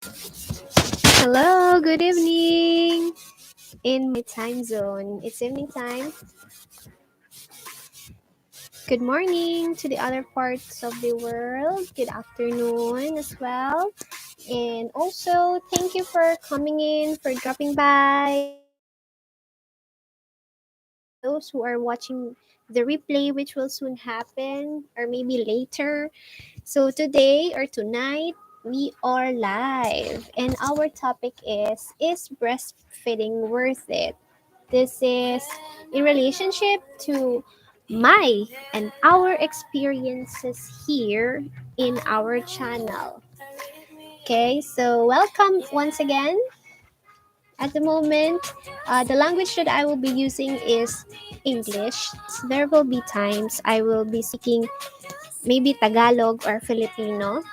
Hello, good evening. In my time zone, it's evening time. Good morning to the other parts of the world. Good afternoon as well. And also, thank you for coming in, for dropping by. Those who are watching the replay, which will soon happen, or maybe later. So, today or tonight, we are live. And our topic is breastfeeding worth it? This is in relationship to my and our experiences here in our channel. Okay, so welcome once again. At the moment, the language that I will be using is English. So there will be times I will be speaking maybe Tagalog or Filipino.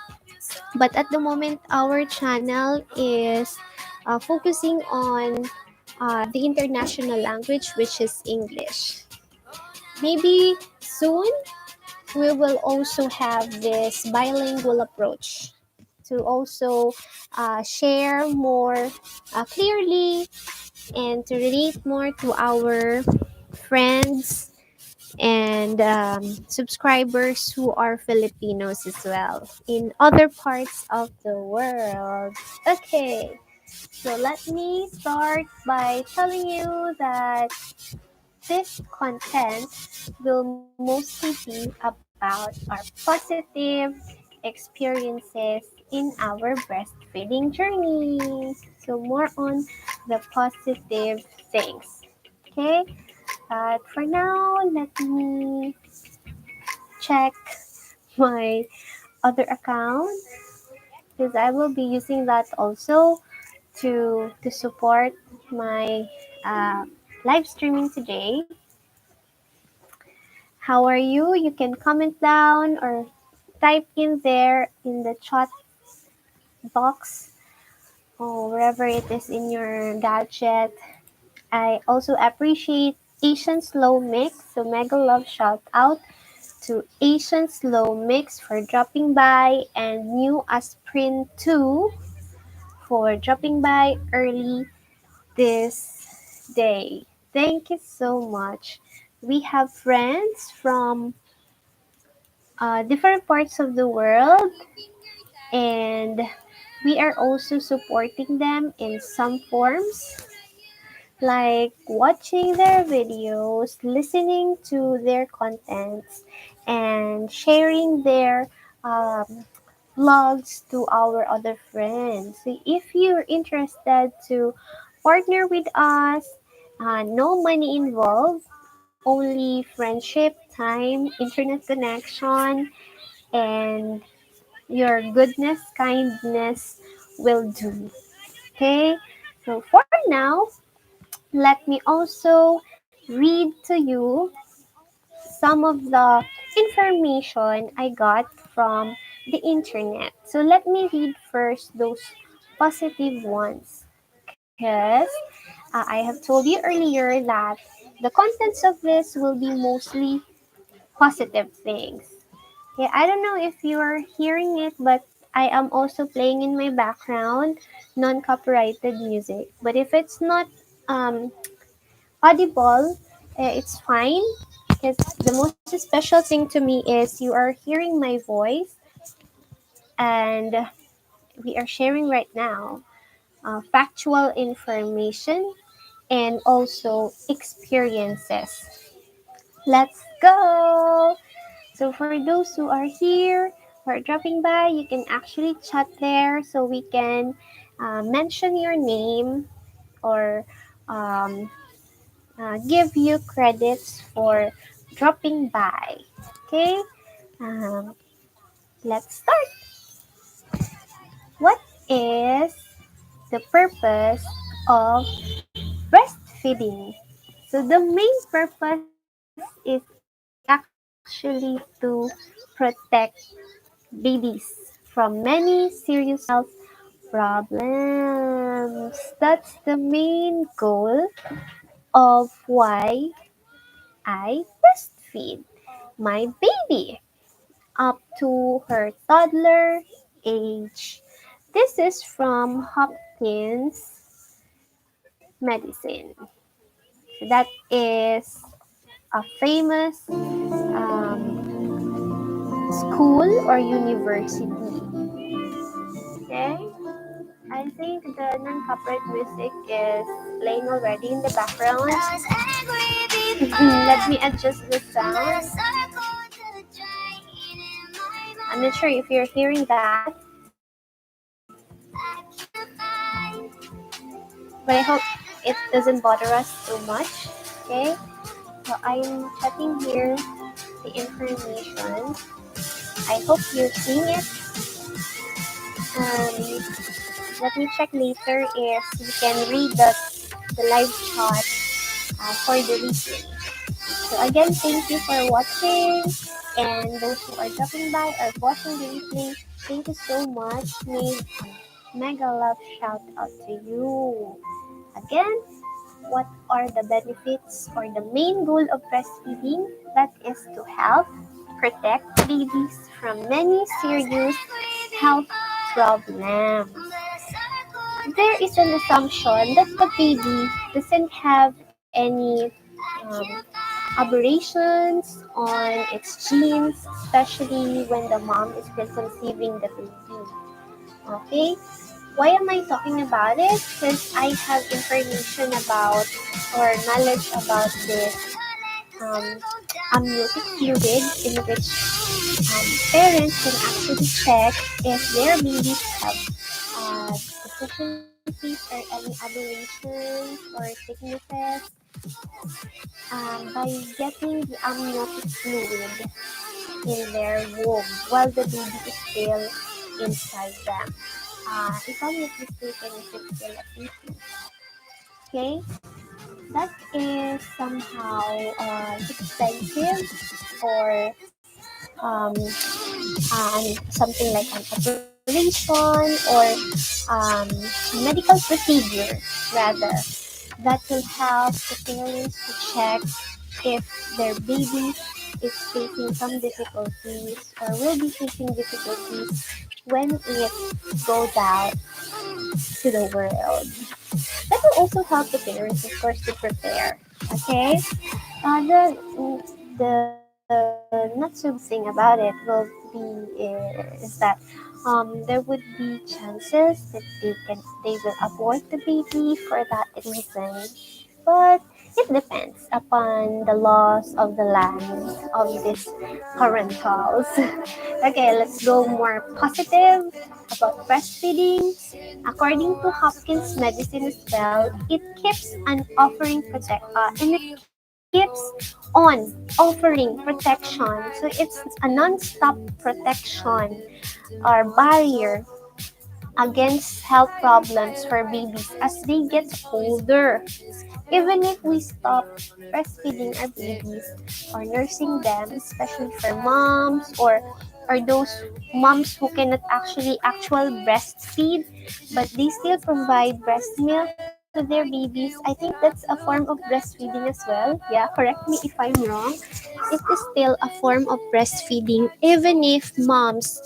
But at the moment, our channel is focusing on the international language, which is English. Maybe soon we will also have this bilingual approach to also share more clearly and to relate more to our friends and subscribers who are Filipinos as well in other parts of the world. Okay, so let me start by telling you that this content will mostly be about our positive experiences in our breastfeeding journey. So, more on the positive things. Okay, but for now, let me check my other account because I will be using that also to support my uh, live streaming today. How are you? You can comment down or type in there in the chat box or wherever it is in your gadget. I also appreciate Asian Slow Mix, so mega love shout out to Asian Slow Mix for dropping by and New Aspirin 2 for dropping by early this day. Thank you so much. We have friends from different parts of the world, and we are also supporting them in some forms like watching their videos, listening to their contents, and sharing their um, vlogs to our other friends. So if you're interested to partner with us, no money involved, only friendship, time, internet connection, and your goodness, kindness will do. Okay? So for now, let me also read to you some of the information I got from the internet. So let me read first those positive ones because I have told you earlier that the contents of this will be mostly positive things. Yeah, I don't know if you're hearing it, but I am also playing in my background non-copyrighted music. But if it's not um, audible, it's fine because the most special thing to me is you are hearing my voice and we are sharing right now factual information and also experiences. Let's go! So for those who are here, who are dropping by, you can actually chat there so we can mention your name or um, give you credits for dropping by. Okay, um, let's start. What is the purpose of breastfeeding? So the main purpose is actually to protect babies from many serious health problems. That's the main goal of why I breastfeed my baby up to her toddler age. This is from Hopkins Medicine. So that is a famous school or university. Okay, I think the non-copyright music is playing already in the background. Let me adjust the sound. I'm not sure if you're hearing that, but I hope it doesn't bother us too much. Okay, so I'm checking here the information. I hope you're seeing it. Let me check later if you can read the live chat for the reading. So again, thank you for watching, and those who are dropping by or watching the replay, thank you so much. Mega love shout out to you. Again, what are the benefits or the main goal of breastfeeding? That is to help protect babies from many serious health problems. There is an assumption that the baby doesn't have any um, aberrations on its genes, especially when the mom is still conceiving the baby. Okay, why am I talking about it? Because I have information about or knowledge about this um, amniotic fluid in which parents can actually check if their babies have deficiencies or any aberrations or sicknesses by getting the amniotic fluid in their womb while the baby is still inside them. If I'm not mistaken, if it's still a fetus. Okay, that is somehow expensive or something like an operation or um, medical procedure rather that will help the parents to check if their baby is facing some difficulties or will be facing difficulties when it goes out to the world. That will also help the parents, of course, to prepare. Okay, the not so good thing about it will be is that there would be chances that they will abort the baby for that reason, but it depends upon the laws of the land of these parentals. Okay, let's go more positive about breastfeeding. According to Hopkins Medicine as well, it keeps on offering and it keeps on offering protection. So it's a non-stop protection or barrier against health problems for babies as they get older. Even if we stop breastfeeding our babies or nursing them, especially for moms or those moms who cannot actual breastfeed, but they still provide breast milk to their babies. I think that's a form of breastfeeding as well. Yeah, correct me if I'm wrong. It is still a form of breastfeeding, even if moms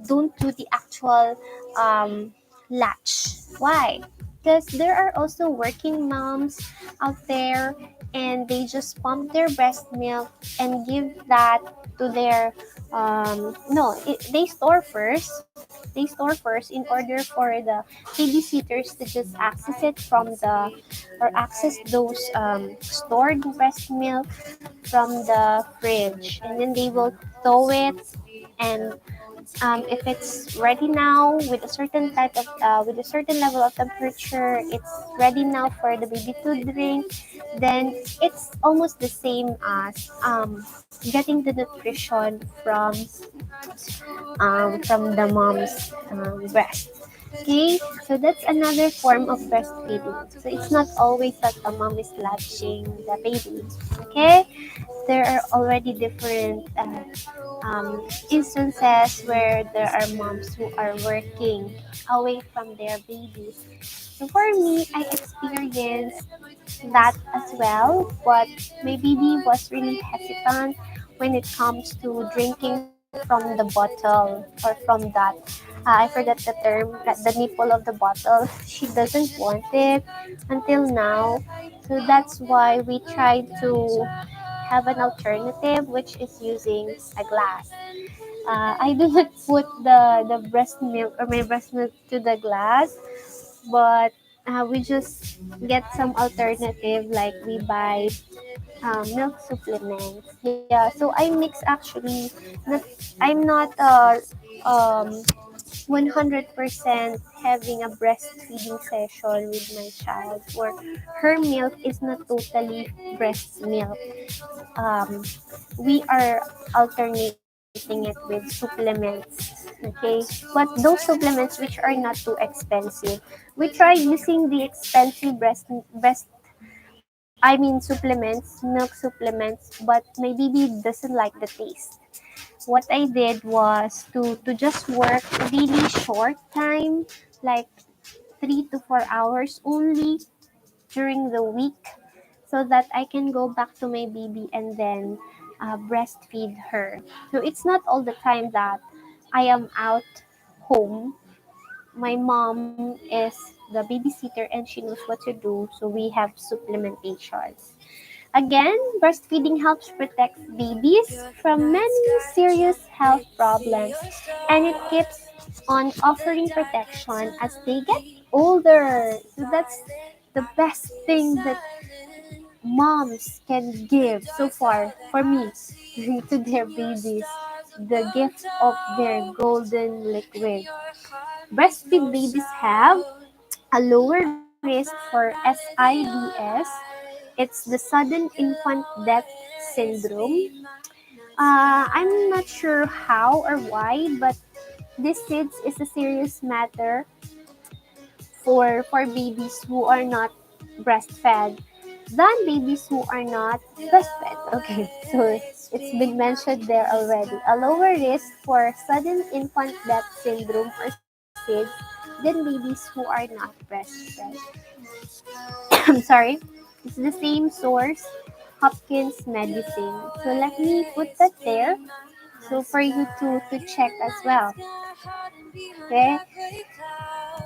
don't do the actual latch. Why? Because there are also working moms out there and they just pump their breast milk and give that to their no it, they store first in order for the babysitters to just access it from the or access those stored breast milk from the fridge, and then they will thaw it, and if it's ready now with a certain type of with a certain level of temperature, it's ready now for the baby to drink. Then it's almost the same as getting the nutrition from the mom's breast. Okay, so that's another form of breastfeeding. So it's not always that the mom is latching the baby. Okay, there are already different instances where there are moms who are working away from their babies. So for me, I experienced that as well, but my baby was really hesitant when it comes to drinking from the bottle or from that. I forgot the term, the nipple of the bottle. She doesn't want it until now. So that's why we tried to have an alternative, which is using a glass. I do not put the breast milk or my breast milk to the glass, but we just get some alternative like we buy milk supplements. Yeah, so I mix actually. Not, I'm not 100% having a breastfeeding session with my child, or her milk is not totally breast milk. Um, we are alternating it with supplements. Okay, but those supplements which are not too expensive, we try using the expensive I mean supplements, milk supplements, but my baby doesn't like the taste. What I did was to just work really short time, like 3 to 4 hours only during the week, so that I can go back to my baby and then breastfeed her. So it's not all the time that I am out home. My mom is the babysitter and she knows what to do, so we have supplementations. Again, breastfeeding helps protect babies from many serious health problems, and it keeps on offering protection as they get older. So that's the best thing that moms can give so far for me to their babies, the gift of their golden liquid. Breastfeed babies have a lower risk for SIDS. It's the sudden infant death syndrome. I'm not sure how or why, but this SIDS is a serious matter for babies who are not breastfed than babies who are not breastfed. Okay, so it's been mentioned there already. A lower risk for sudden infant death syndrome or SIDS than babies who are not breastfed. I'm sorry. It's the same source, Hopkins Medicine. So let me put that there so for you to check as well. Okay.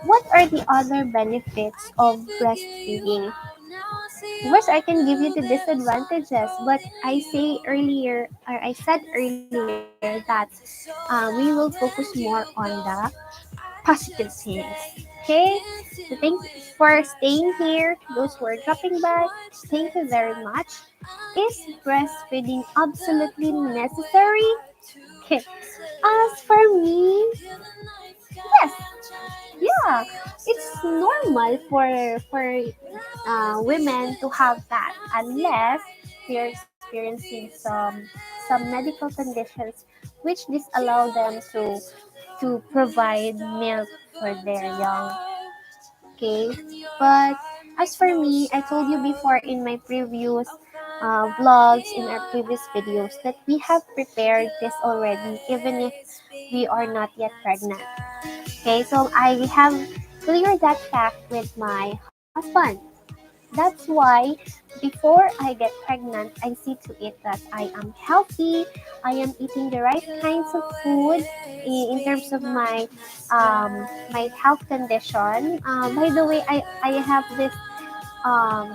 What are the other benefits of breastfeeding? Of course, I can give you the disadvantages, but I say earlier, or I said earlier that we will focus more on the positive things. Okay? So thanks for staying here. Those who are dropping by, thank you very much. Is breastfeeding absolutely necessary? Okay. As for me, yes, yeah, it's normal for women to have that unless they're experiencing some medical conditions which disallow them to provide milk for their young. Okay, but as for me, I told you before in my previous vlogs, in our previous videos, that we have prepared this already even if we are not yet pregnant. Okay, so I have cleared that fact with my husband. That's why before I get pregnant, I see to it that I am healthy, I am eating the right kinds of food in terms of my health condition. By the way, I have this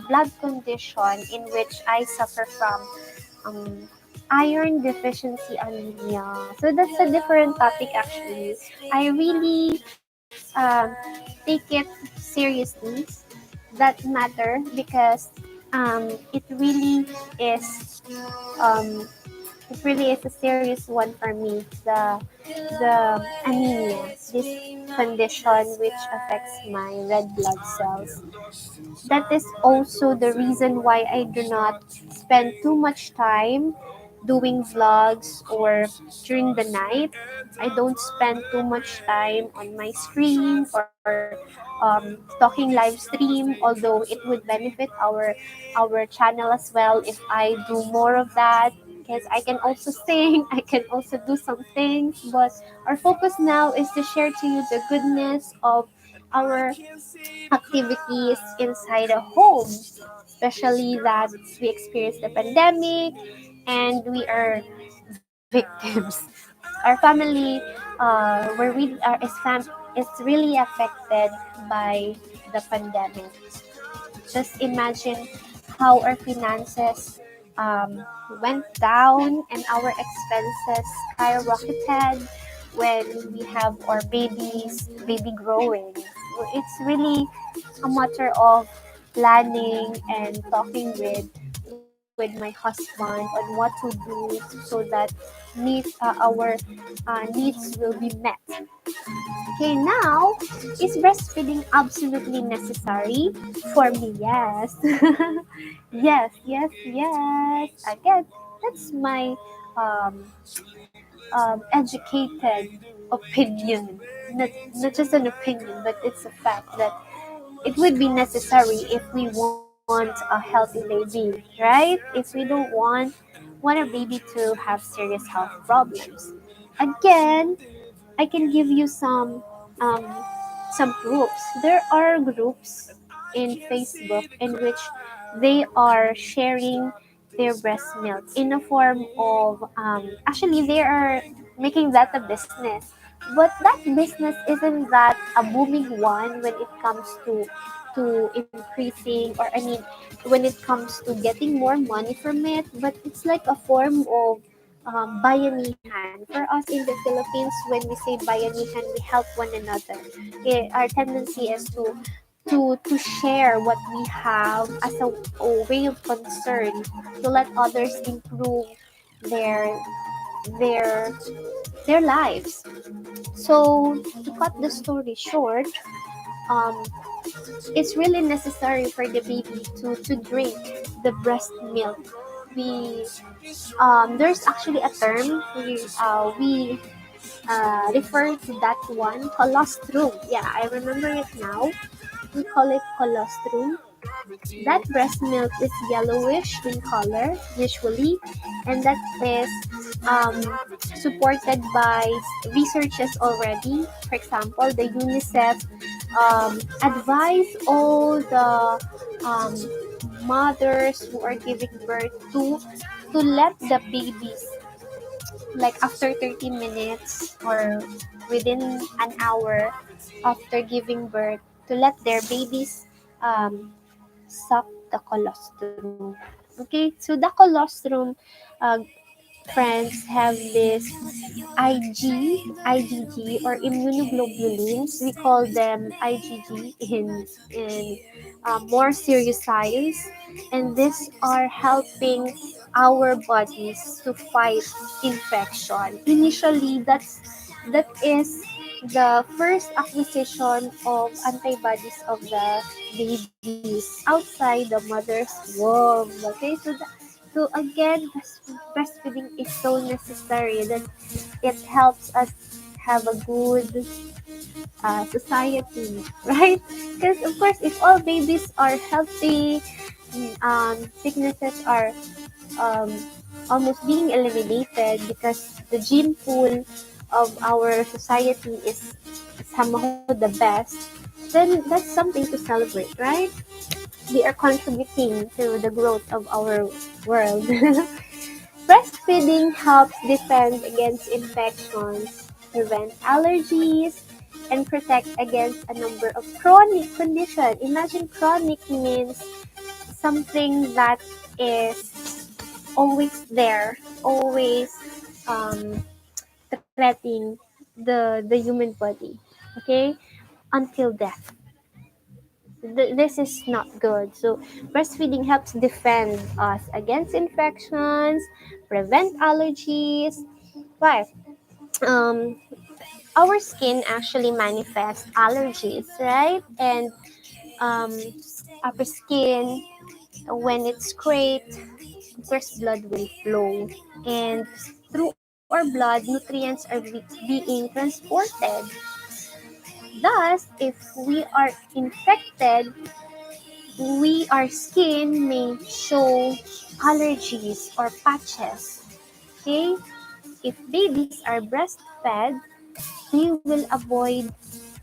blood condition in which I suffer from um, iron deficiency anemia. So that's a different topic actually. I really take it seriously, that matter, because it really is it really is a serious one for me. The anemia, this condition which affects my red blood cells. That is also the reason why I do not spend too much time doing vlogs or during the night. I don't spend too much time on my screen or talking live stream, although it would benefit our channel as well if I do more of that, because I can also sing, I can also do some things, but our focus now is to share to you the goodness of our activities inside a home, especially that we experienced the pandemic and we are victims. our family were really is really affected by the pandemic. Just imagine how our finances um, went down and our expenses skyrocketed when we have our baby growing. It's really a matter of planning and talking with my husband on what to do so that our needs will be met. Okay, now, is breastfeeding absolutely necessary? For me, yes. Yes, yes, yes. Again, that's my um, educated opinion. Not just an opinion, but it's a fact that it would be necessary if we want a healthy baby, right? If we don't want a baby to have serious health problems. Again, I can give you um, some groups. There are groups in Facebook in which they are sharing their breast milk in a form of actually they are making that a business. But that business isn't that a booming one when it comes to increasing, or I mean when it comes to getting more money from it, but it's like a form of bayanihan. For us in the Philippines, when we say bayanihan, we help one another. Our tendency is to share what we have as a way of concern to let others improve their their their lives. So to cut the story short, um, it's really necessary for the baby to drink the breast milk. We there's actually a term we refer to that one, colostrum. Yeah, I remember it now. We call it colostrum. That breast milk is yellowish in color, usually, and that is um, supported by researchers already. For example, the UNICEF advise all the um, mothers who are giving birth to let the babies, like after 30 minutes or within an hour after giving birth, to let their babies suck the colostrum. Okay, so the colostrum uh, friends have this IgG or immunoglobulins. We call them IgG in more serious science, and these are helping our bodies to fight infection. Initially, that is the first acquisition of antibodies of the babies outside the mother's womb. Okay, so again, breastfeeding is so necessary that it helps us have a good society, right? Because of course, if all babies are healthy, sicknesses are um, almost being eliminated because the gene pool of our society is somehow the best, then that's something to celebrate, right? We are contributing to the growth of our world. Breastfeeding helps defend against infections, prevent allergies, and protect against a number of chronic conditions. Imagine chronic means something that is always there, always um, threatening the human body. Okay, until death. This is not good. So breastfeeding helps defend us against infections, prevent allergies. Why? Um, our skin actually manifests allergies, right? And um, our skin, when it's scraped, of course, blood will flow, and through our blood, nutrients are being transported. Thus, if we are infected, our skin may show allergies or patches. Okay? If babies are breastfed, they will avoid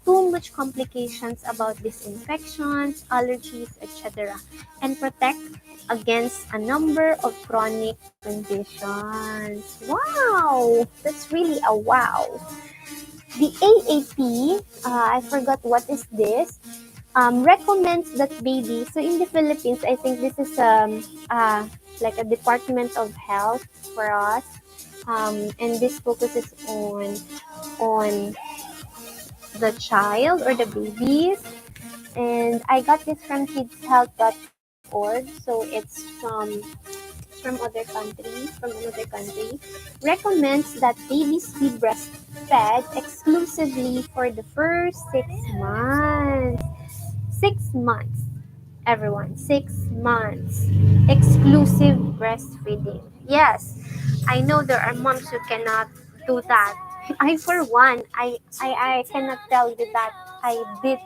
too much complications about these infections, allergies, etc., and protect against a number of chronic conditions. Wow, that's really a wow. The AAP, I forgot what is this, recommends that babies, so in the Philippines, I think this is like a Department of Health for us, and this focuses on the child or the babies. And I got this from kidshealth.org, so it's from another country, recommends that babies be breastfed exclusively for the first 6 months. 6 months, everyone. 6 months. Exclusive breastfeeding. Yes, I know there are moms who cannot do that. I, for one, I cannot tell you that I did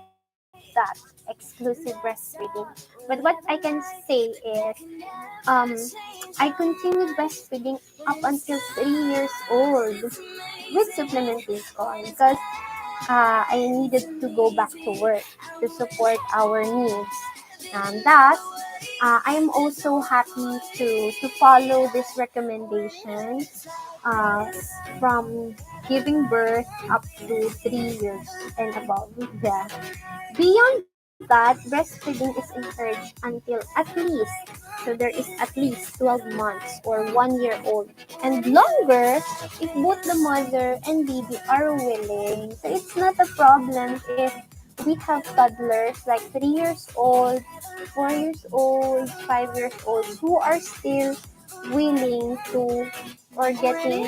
that exclusive breastfeeding. But what I can say is, um, I continued breastfeeding up until 3 years old with supplementation because I needed to go back to work to support our needs. Thus, I am also happy to follow this recommendation uh, from giving birth up to 3 years and above. Yeah. Beyond that, breastfeeding is encouraged until at least, so there is at least 12 months or 1 year old, and longer if both the mother and baby are willing. So it's not a problem if we have toddlers like 3 years old, 4 years old, 5 years old who are still willing to or getting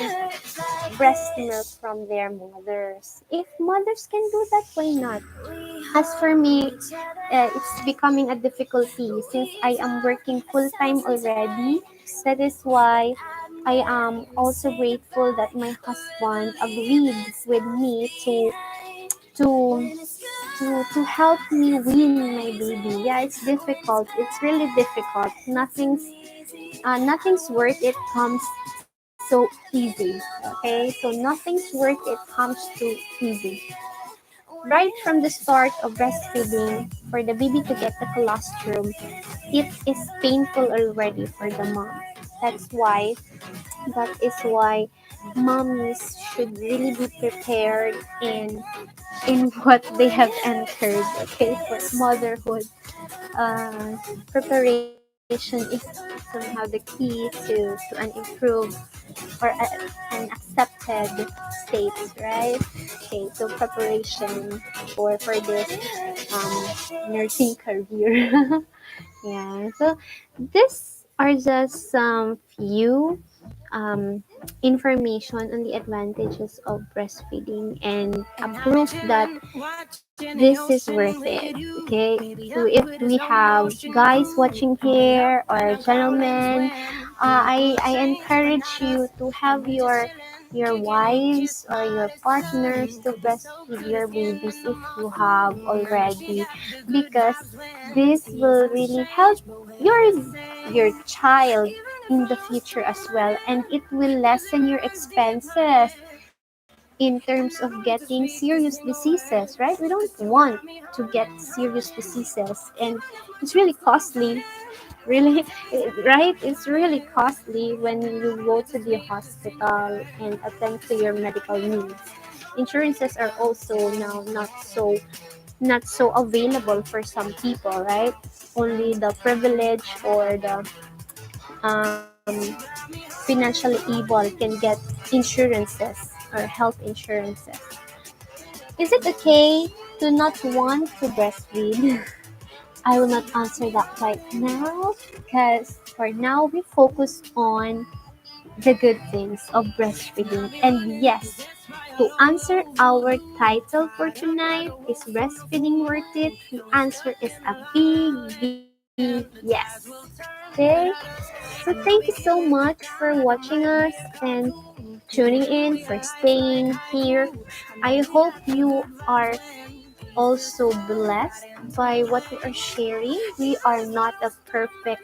breast milk from their mothers. If mothers can do that, why not? As for me, it's becoming a difficulty since I am working full time already. That is why I am also grateful that my husband agreed with me to to help me wean my baby. Yeah, it's difficult. It's really difficult. Nothing's worth it comes so easy. Okay, so nothing's worth it comes too easy. Right from the start of breastfeeding, for the baby to get the colostrum, it is painful already for the mom. That's why that is why mommies should really be prepared in what they have entered. Okay, for motherhood, uh, preparation is somehow the key to an improved or an accepted state, right? Okay, so preparation for this nursing career. Yeah, so these are just some few um, information on the advantages of breastfeeding and a proof that this is worth it. Okay, so if we have guys watching here or gentlemen, I encourage you to have your wives or your partners to breastfeed your babies if you have already, because this will really help your your child in the future as well, and it will lessen your expenses in terms of getting serious diseases, right? We don't want to get serious diseases, and it's really costly, really, right? It's really costly when you go to the hospital and attend to your medical needs. Insurances are also now not so available for some people, right? Only the privileged or the um, financially able can get insurances or health insurances. Is it okay to not want to breastfeed? I will not answer that right now because for now we focus on the good things of breastfeeding. And yes, to answer our title for tonight, is breastfeeding worth it? The answer is a big yes. Okay? So thank you so much for watching us and tuning in, for staying here. I hope you are also blessed by what we are sharing. We are not a perfect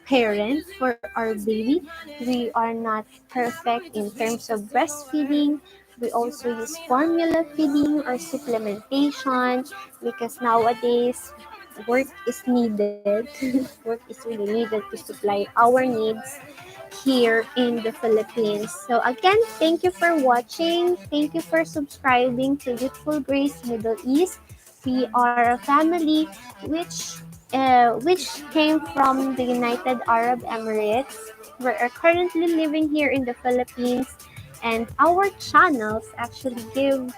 parent for our baby. We are not perfect in terms of breastfeeding, We also use formula feeding or supplementation because nowadays work is needed. Work is really needed to supply our needs here in the Philippines. So again, thank you for watching. Thank you for subscribing to Youthful Grace Middle East. We are a family which which came from the United Arab Emirates. We are currently living here in the Philippines, and our channels actually give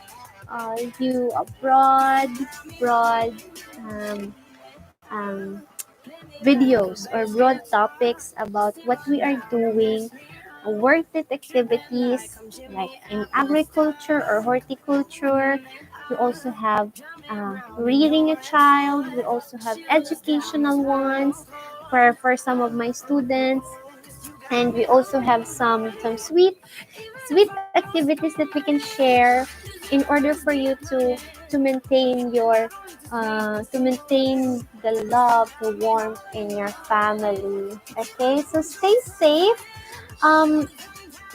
you a broad um, um, videos or broad topics about what we are doing, worth it activities like in agriculture or horticulture. We also have reading a child. We also have educational ones for some of my students. And we also have some sweet activities that we can share in order for you to maintain the love, the warmth in your family. Okay, so stay safe. Um,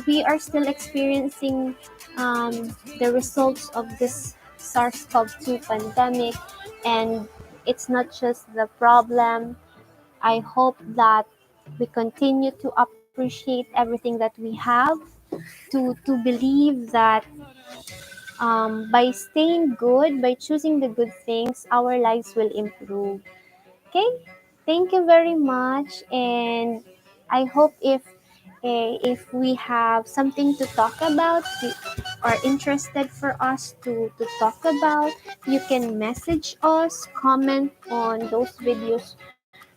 we are still experiencing the results of this SARS-CoV-2 pandemic, and it's not just the problem. I hope that we continue to appreciate everything that we have, to believe that by staying good, by choosing the good things, our lives will improve. Okay, thank you very much, and I hope if we have something to talk about, you are interested for us to talk about, you can message us, comment on those videos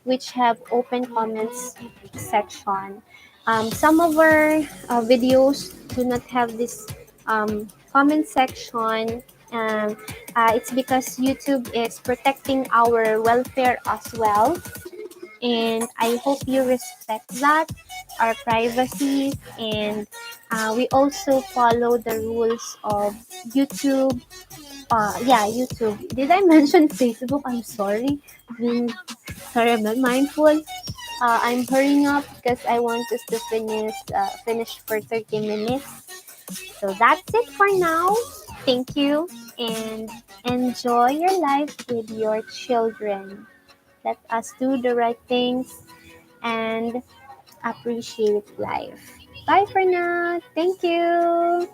which have open comments section. Some of our videos do not have this comment section. Um, it's because YouTube is protecting our welfare as well, and I hope you respect that, our privacy, and we also follow the rules of YouTube. Yeah, YouTube. Did I mention Facebook? I'm sorry. I mean, sorry, I'm not mindful. I'm hurrying up because I want us to finish for 30 minutes. So that's it for now. Thank you, and enjoy your life with your children. Let us do the right things and appreciate life. Bye for now. Thank you.